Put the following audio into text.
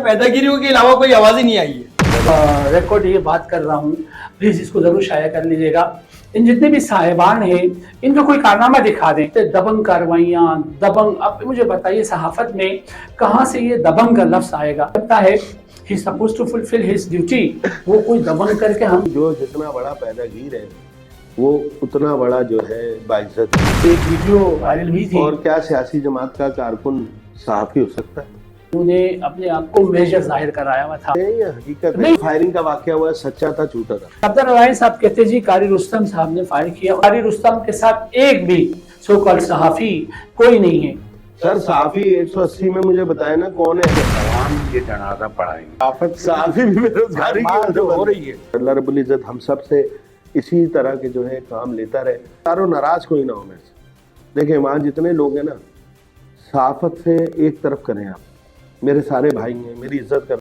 पैदागिरियों के अलावा कोई आवाज ही नहीं आई है। रिकॉर्ड ये बात कर रहा हूँ, प्लीज इसको जरूर शाया कर लीजिएगा। इन जितने भी साहिबान हैं इनका कोई कारनामा दिखा दें। दबंग कार्रवाइयाँ, दबंग, अब मुझे बताइए सहाफत में कहाँ से ये दबंग का लफ्ज आएगा? लगता है he is supposed to fulfill his duty, वो कोई दबंग करके हम जो जितना बड़ा पैदागीर है वो उतना बड़ा जो है बाइज्जत है। एक वीडियो वायरल हुई थी और क्या सियासी जमात का कारकुन सहाफी हो सकता है? उन्होंने अपने आप को मेजर जाहिर कराया हुआ था। नहीं, ये हकीकत है। नहीं। फायरिंग का वाकया हुआ, सच्चा था झूठा था? अब्दुल रवायन साहब कहते जी कारी रुस्तम साहब ने फायर किया। कारी रुस्तम के साथ एक भी सो कॉल्ड सहाफी कोई नहीं है। सर सहाफी 180 में मुझे बताया ना कौन है? तमाम ये जनाजा पढ़ाएंगे। आफत सहाफी भी बेरोजगारी की वजह हो रही है। अल्लाह रब्बुल इज्जत हम सब से इसी तरह के जो है काम लेता रहे। सारों नाराज कोई ना हो मेरे से। देखिए वहाँ जितने लोग हैं ना, सहाफत से एक तरफ करें आप। मेरे सारे भाई हैं, मेरी इज्जत कर